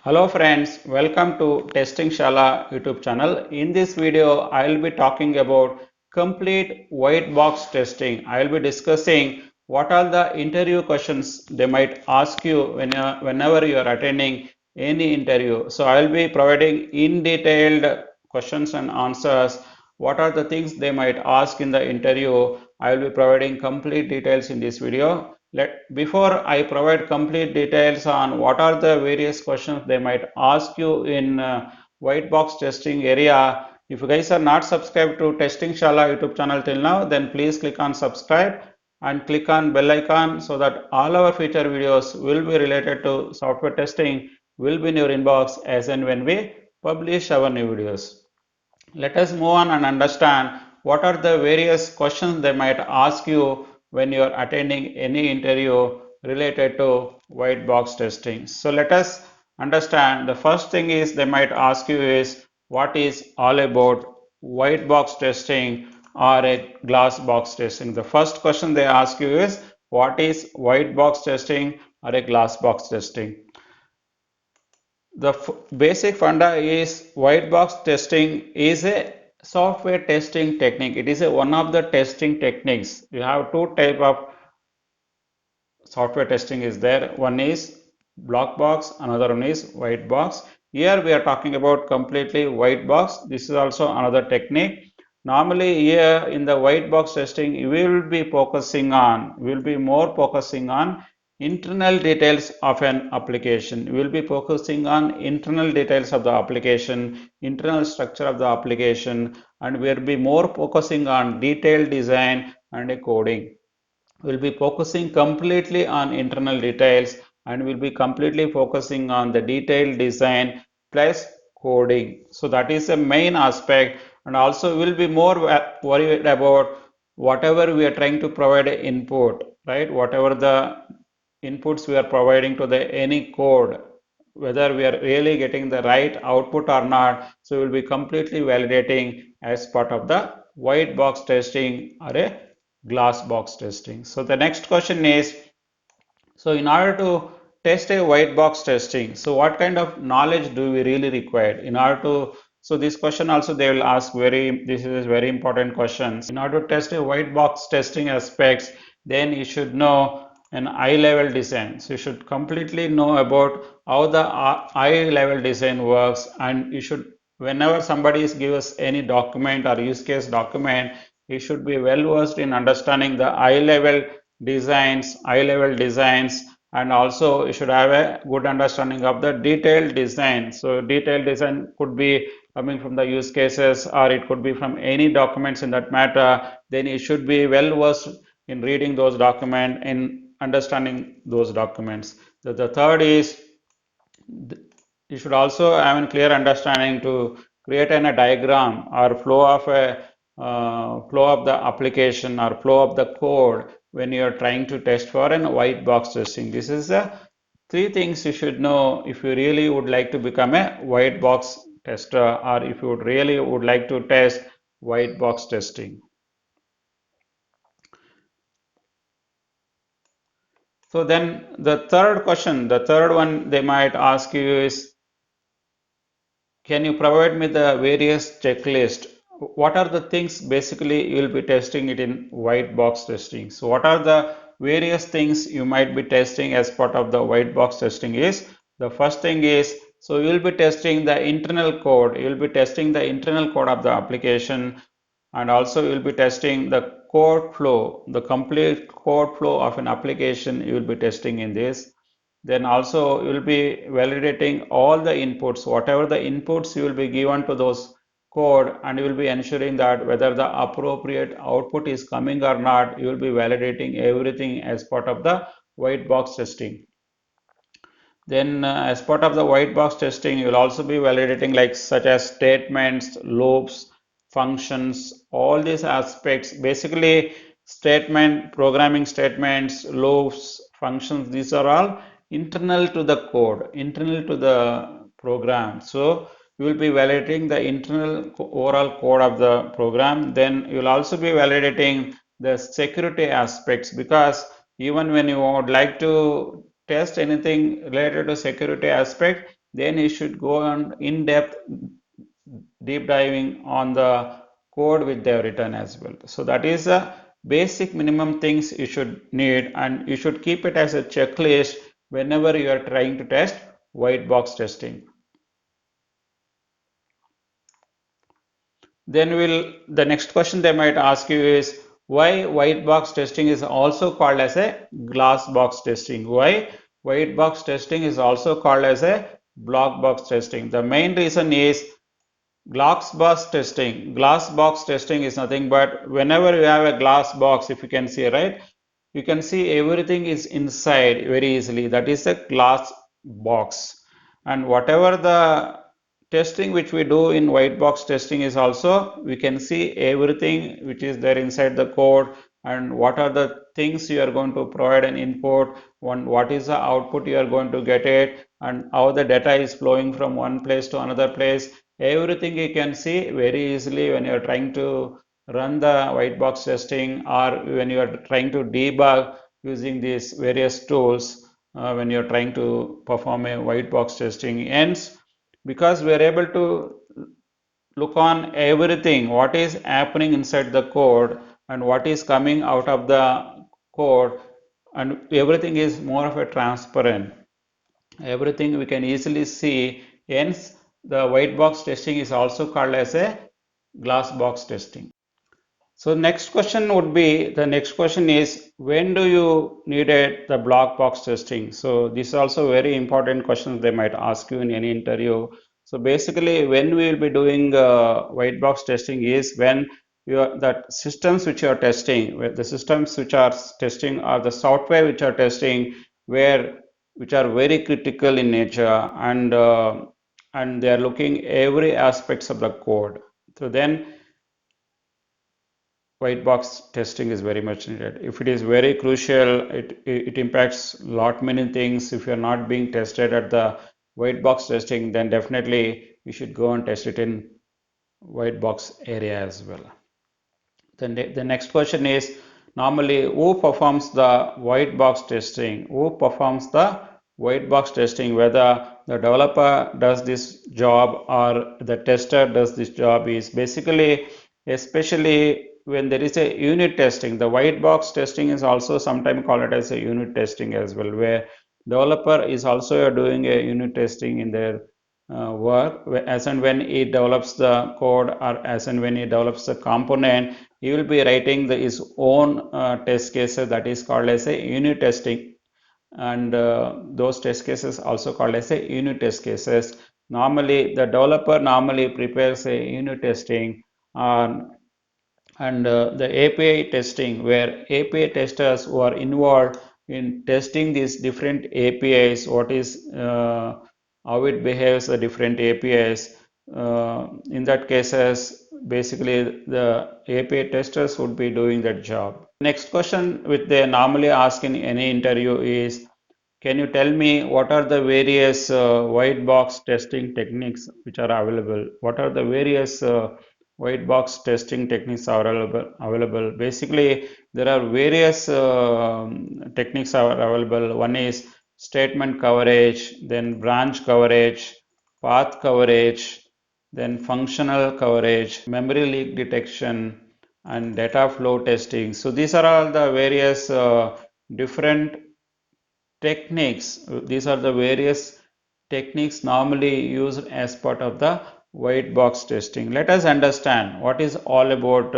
Hello friends, welcome to Testing Shala YouTube channel. In this video, I will be talking about complete white box testing. I will be discussing what are the interview questions they might ask you whenever you are attending any interview. So I will be providing in detailed questions and answers. What are the things they might ask in the interview? I will be providing complete details in this video. Before I provide complete details on what are the various questions they might ask you in white box testing area, if you guys are not subscribed to Testing Shala YouTube channel till now, then please click on subscribe and click on bell icon so that all our future videos will be related to software testing will be in your inbox as and when we publish our new videos. Let us move on and understand what are the various questions they might ask you when you are attending any interview related to white box testing. So let us understand. The first thing is they might ask you is what is all about white box testing or a glass box testing. The first question they ask you is what is white box testing or a glass box testing. The basic funda is white box testing is a software testing technique. It is one of the testing techniques. You have two type of software testing is there. One is black box, another one is white box. Here we are talking about completely white box. This is also another technique. Normally here in the white box testing, we will be more focusing on internal details of an application. We will be focusing on internal details of the application, internal structure of the application, and we will be more focusing on detailed design and coding. We'll be focusing completely on internal details and we'll be completely focusing on the detailed design plus coding. So that is the main aspect, and also we'll be more worried about whatever we are trying to provide input, right? Whatever the inputs we are providing to the any code, whether we are really getting the right output or not. So we'll be completely validating as part of the white box testing or a glass box testing. So the next question is, so in order to test a white box testing, so what kind of knowledge do we really require in order to, so this question also they will ask this is a very important question. In order to test a white box testing aspects, then you should know an eye level design. So you should completely know about how the eye level design works, and you should, whenever somebody is give us any document or use case document, you should be well versed in understanding the eye level designs, and also you should have a good understanding of the detailed design. So detailed design could be coming from the use cases or it could be from any documents in that matter. Then you should be well versed in reading those documents and understanding those documents. The third is you should also have a clear understanding to create a diagram or flow of the application or flow of the code when you are trying to test for a white box testing. This is the three things you should know if you really would like to become a white box tester or if you really would like to test white box testing. So then the third one they might ask you is, can you provide me the various checklist? What are the things basically you will be testing it in white box testing? So what are the various things you might be testing as part of the white box testing is, the first thing is, so you will be testing the internal code. You will be testing the internal code of the application, and also you will be testing the code flow, the complete code flow of an application you will be testing in this. Then also you will be validating all the inputs, whatever the inputs you will be given to those code, and you will be ensuring that whether the appropriate output is coming or not. You will be validating everything as part of the white box testing. Then as part of the white box testing, you will also be validating like such as statements, loops, functions, all these aspects. Basically, programming statements, loops, functions, these are all internal to the code, internal to the program. So you will be validating the internal overall code of the program. Then you will also be validating the security aspects, because even when you would like to test anything related to security aspect, then you should go on in-depth deep diving on the code which they have written as well. So that is the basic minimum things you should need, and you should keep it as a checklist whenever you are trying to test white box testing. Then the next question they might ask you is why white box testing is also called as a glass box testing. Why white box testing is also called as a black box testing. The main reason is glass box testing is nothing but whenever you have a glass box, if you can see, right, you can see everything is inside very easily. That is a glass box. And whatever the testing which we do in white box testing is also, we can see everything which is there inside the code, and what are the things you are going to provide an input, what is the output you are going to get it, and how the data is flowing from one place to another place. Everything you can see very easily when you are trying to run the white box testing, or when you are trying to debug using these various tools, when you are trying to perform a white box testing. Hence, because we are able to look on everything, what is happening inside the code and what is coming out of the code, and everything is more of a transparent. Everything we can easily see. Hence, the white box testing is also called as a glass box testing. So the next question is when do you need the black box testing? So this is also very important question they might ask you in any interview. So basically when we will be doing white box testing is when the systems which you are testing, where the systems which are testing are the software which are testing, where which are very critical in nature, and they are looking every aspects of the code. So then white box testing is very much needed. If it is very crucial, it impacts lot many things. If you're not being tested at the white box testing, then definitely you should go and test it in white box area as well. Then the next question is normally who performs the white box testing? Who performs the white box testing? Whether the developer does this job or the tester does this job is basically, especially when there is a unit testing. The white box testing is also sometimes called as a unit testing as well, where developer is also doing a unit testing in their work, as and when he develops the code or as and when he develops the component, he will be writing his own test cases, that is called as a unit testing, and those test cases also called as a unit test cases. Normally the developer normally prepares a unit testing, and the API testing, where API testers who are involved in testing these different APIs, what is how it behaves the different APIs. In that cases, basically the API testers would be doing that job. Next question which they normally ask in any interview is, can you tell me what are the various white box testing techniques which are available? What are the various white box testing techniques are available? Basically, there are various techniques are available. One is statement coverage, then branch coverage, path coverage, then functional coverage, memory leak detection, and data flow testing. So these are all the various different techniques. These are the various techniques normally used as part of the white box testing. Let us understand what is all about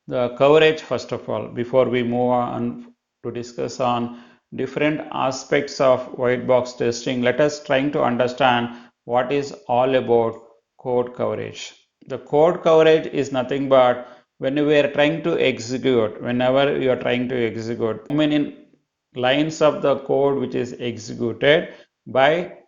the coverage first of all before we move on to discuss on different aspects of white box testing. Let us trying to understand what is all about code coverage. The code coverage is nothing but when we are trying to execute, whenever you are trying to execute, how many lines of the code which is executed by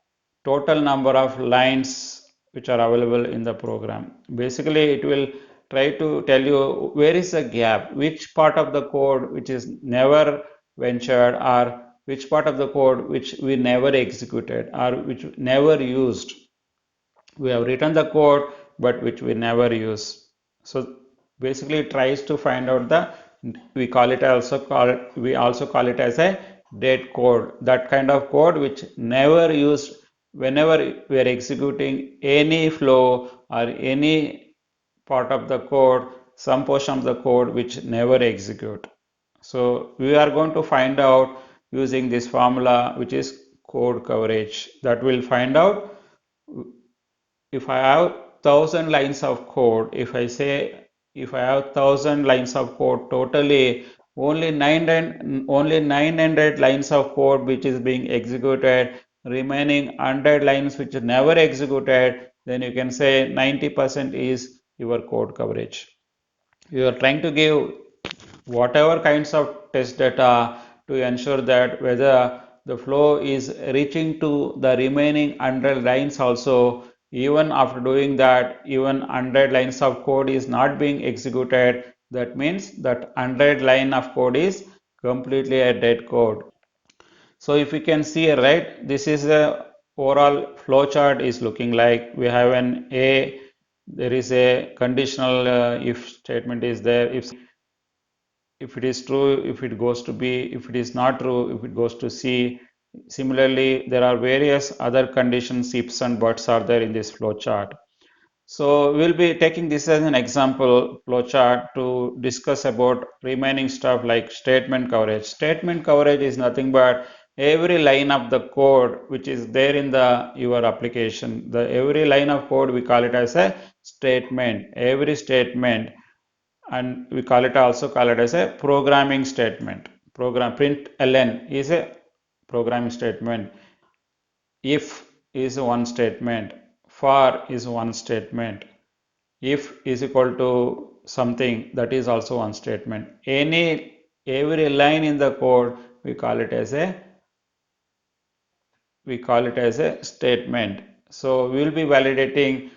total number of lines which are available in the program. Basically, it will try to tell you where is the gap, which part of the code which is never ventured, or which part of the code which we never executed or which never used. We have written the code but which we never use. So basically it tries to find out the, we also call it as a dead code, that kind of code which never used whenever we are executing any flow or any part of the code, some portion of the code which never execute. So we are going to find out using this formula, which is code coverage. That will find out if I have 1,000 lines of code. If I have 1,000 lines of code totally, only 900 lines of code which is being executed, remaining 100 lines which are never executed, then you can say 90% is your code coverage. You are trying to give whatever kinds of test data to ensure that whether the flow is reaching to the remaining 100 lines also. Even after doing that, even 100 lines of code is not being executed, that means that 100 line of code is completely a dead code. So if you can see, right, this is a overall flow chart is looking like. We have an A, there is a conditional if statement is there. If it is true, if it goes to B, if it is not true, if it goes to C. Similarly, there are various other conditions, ifs and buts are there in this flow chart. So we'll be taking this as an example flowchart to discuss about remaining stuff like statement coverage. Statement coverage is nothing but every line of the code which is there in the your application. The every line of code we call it as a statement. Every statement, and we call it as a programming statement. Program print ln is a programming statement. If is one statement. For is one statement. If is equal to something, that is also one statement. Every line in the code we call it as a statement. So we will be validating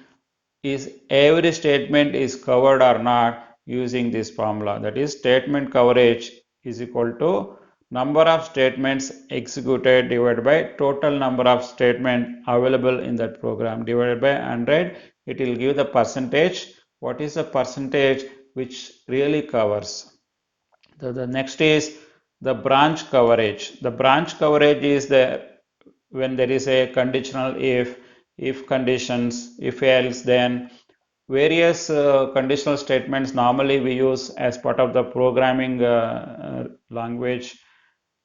is every statement is covered or not using this formula. That is, statement coverage is equal to number of statements executed divided by total number of statements available in that program divided by 100. It will give the percentage. What is the percentage which really covers? The next is the branch coverage. The branch coverage is the when there is a conditional if conditions, if else, then various conditional statements normally we use as part of the programming language,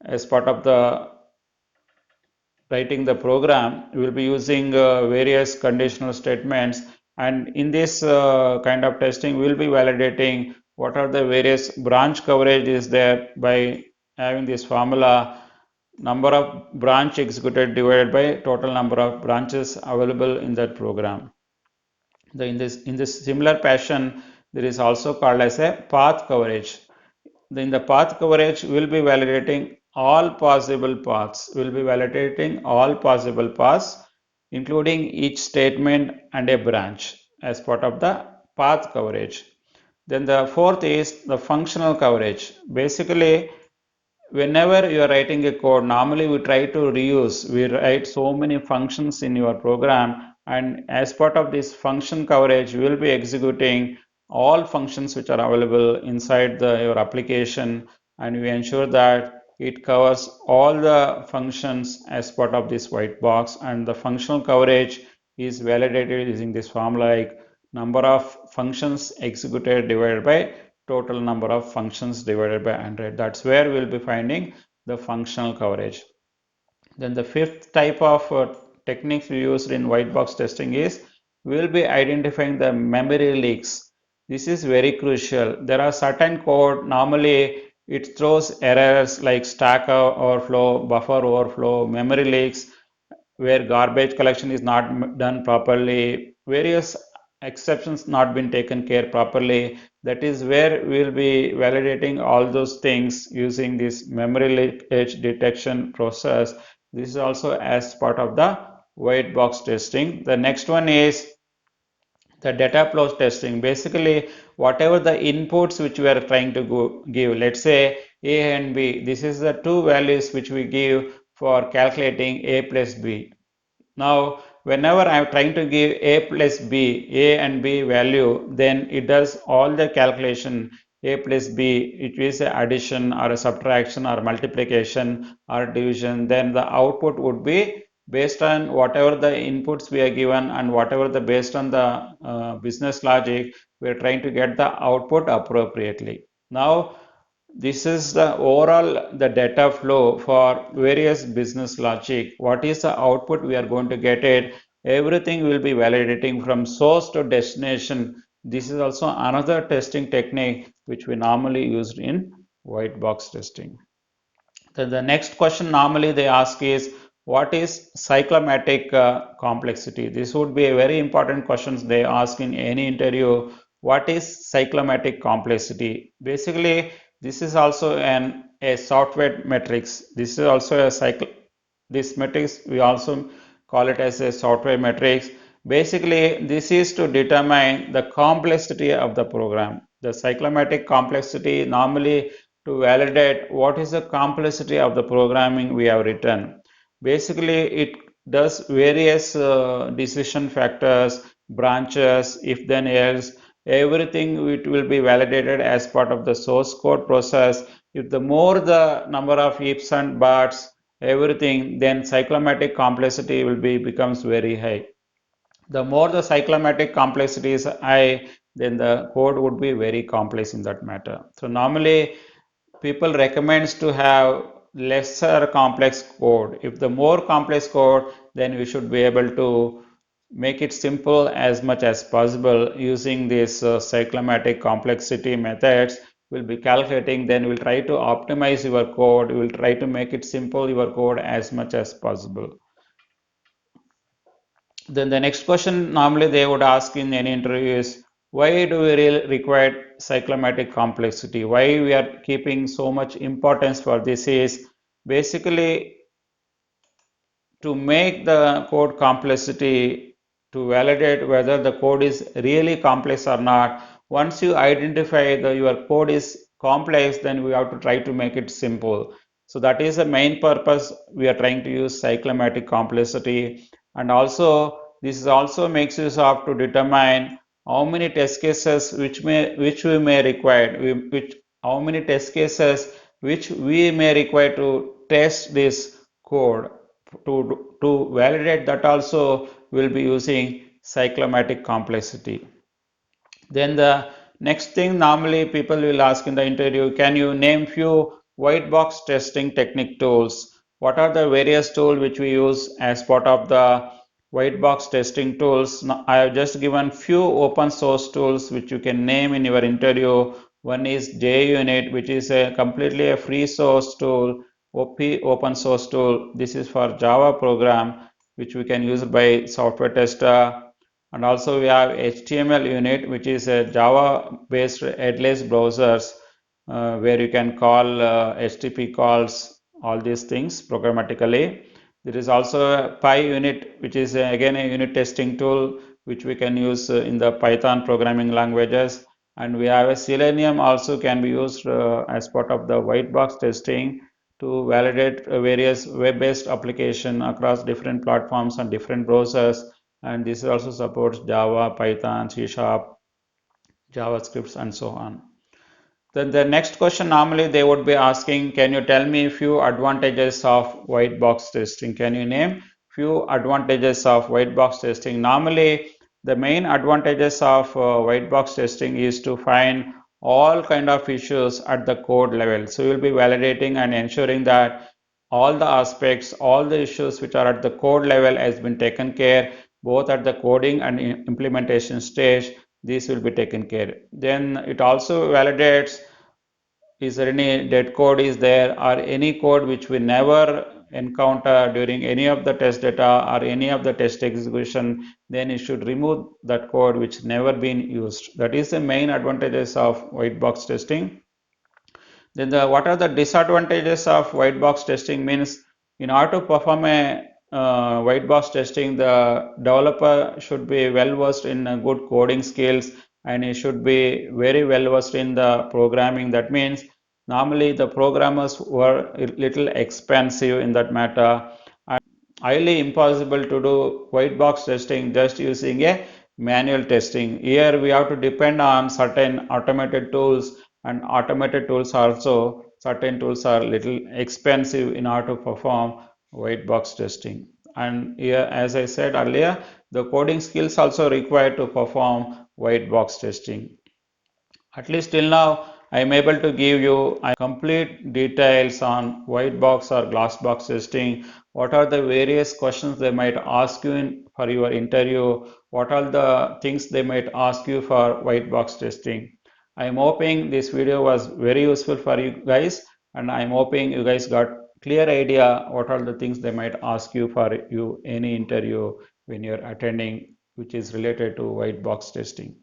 as part of the writing the program. We will be using various conditional statements, and in this kind of testing we will be validating what are the various branch coverage is there by having this formula, number of branch executed divided by total number of branches available in that program. In this similar fashion, there is also called as a path coverage. In the path coverage, we will be validating all possible paths. We will be validating all possible paths, including each statement and a branch as part of the path coverage. Then the fourth is the functional coverage. Basically, whenever you are writing a code, normally we try to reuse. We write so many functions in your program, and as part of this function coverage, we will be executing all functions which are available inside your application, and we ensure that it covers all the functions as part of this white box. And the functional coverage is validated using this formula like number of functions executed divided by total number of functions divided by 100. That's where we'll be finding the functional coverage. Then the fifth type of techniques we used in white box testing is we'll be identifying the memory leaks. This is very crucial. There are certain code, normally it throws errors like stack overflow, buffer overflow, memory leaks, where garbage collection is not done properly, various exceptions not been taken care properly. That is where we will be validating all those things using this memory leakage detection process. This is also as part of the white box testing. The next one is the data flow testing. Basically, whatever the inputs which we are trying to give, let's say a and b, this is the two values which we give for calculating a plus b. Now, whenever I am trying to give a plus b, a and b value, then it does all the calculation. A plus b, it is a addition or a subtraction or multiplication or division, then the output would be based on whatever the inputs we are given and whatever the based on the business logic, we are trying to get the output appropriately. Now, this is the overall the data flow for various business logic. What is the output we are going to get it? Everything will be validating from source to destination. This is also another testing technique which we normally use in white box testing. Then the next question normally they ask is what is cyclomatic complexity? This would be a very important question they ask in any interview. What is cyclomatic complexity? Basically, this is also a software matrix. This is also a cycle. This matrix we also call it as a software matrix. Basically, this is to determine the complexity of the program. The cyclomatic complexity normally to validate what is the complexity of the programming we have written. Basically, it does various decision factors, branches, if then else, everything it will be validated as part of the source code process. If the more the number of ifs and buts, everything, then cyclomatic complexity will be becomes very high. The more the cyclomatic complexity is high, then the code would be very complex in that matter. So normally people recommends to have lesser complex code. If the more complex code, then we should be able to make it simple as much as possible using this cyclomatic complexity methods. We'll be calculating, then we'll try to optimize your code, we'll try to make it simple your code as much as possible. Then the next question normally they would ask in any interview is why do we really require cyclomatic complexity? Why we are keeping so much importance for this is basically to make the code complexity to validate whether the code is really complex or not. Once you identify that your code is complex, then we have to try to make it simple. So that is the main purpose we are trying to use cyclomatic complexity. And also this is also makes use of to determine how many test cases which we may require, which how many test cases which we may require to test this code. To validate that also we'll be using cyclomatic complexity. Then the next thing normally people will ask in the interview, can you name few white box testing technique tools? What are the various tools which we use as part of the white box testing tools? Now, I have just given few open source tools which you can name in your interview. One is JUnit, which is a completely a free source tool, open source tool. This is for Java program which we can use by software tester. And also we have HTML unit, which is a Java based headless browsers where you can call HTTP calls, all these things programmatically. There is also a PyUnit, which is again a unit testing tool which we can use in the Python programming languages. And we have a Selenium also can be used as part of the white box testing to validate various web-based application across different platforms and different browsers. And this also supports Java, Python, C Sharp, JavaScripts, and so on. Then the next question normally they would be asking, can you tell me a few advantages of white box testing? Can you name few advantages of white box testing? Normally, the main advantages of white box testing is to find all kind of issues at the code level. So you'll be validating and ensuring that all the aspects, all the issues which are at the code level has been taken care, both at the coding and implementation stage. This will be taken care. Then it also validates is there any dead code is there or any code which we never encounter during any of the test data or any of the test execution, then you should remove that code which never been used. That is the main advantages of white box testing. Then what are the disadvantages of white box testing means in order to perform a white box testing, the developer should be well versed in good coding skills and he should be very well versed in the programming. That means normally the programmers were a little expensive in that matter highly impossible to do white box testing just using a manual testing. Here we have to depend on certain automated tools and automated tools also certain tools are little expensive in order to perform white box testing. and here, as I said earlier, the coding skills also required to perform white box testing. At least till now, I am able to give you complete details on white box or glass box testing. What are the various questions they might ask you for your interview? What are the things they might ask you for white box testing? I am hoping this video was very useful for you guys, and I am hoping you guys got clear idea what are the things they might ask you for you any interview when you're attending, which is related to white box testing.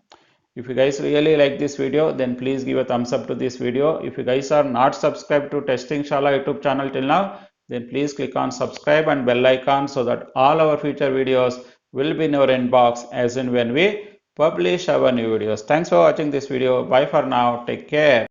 If you guys really like this video, then please give a thumbs up to this video. If you guys are not subscribed to Testing Shala YouTube channel till now, then please click on subscribe and bell icon so that all our future videos will be in your inbox as in when we publish our new videos. Thanks for watching this video. Bye for now. Take care.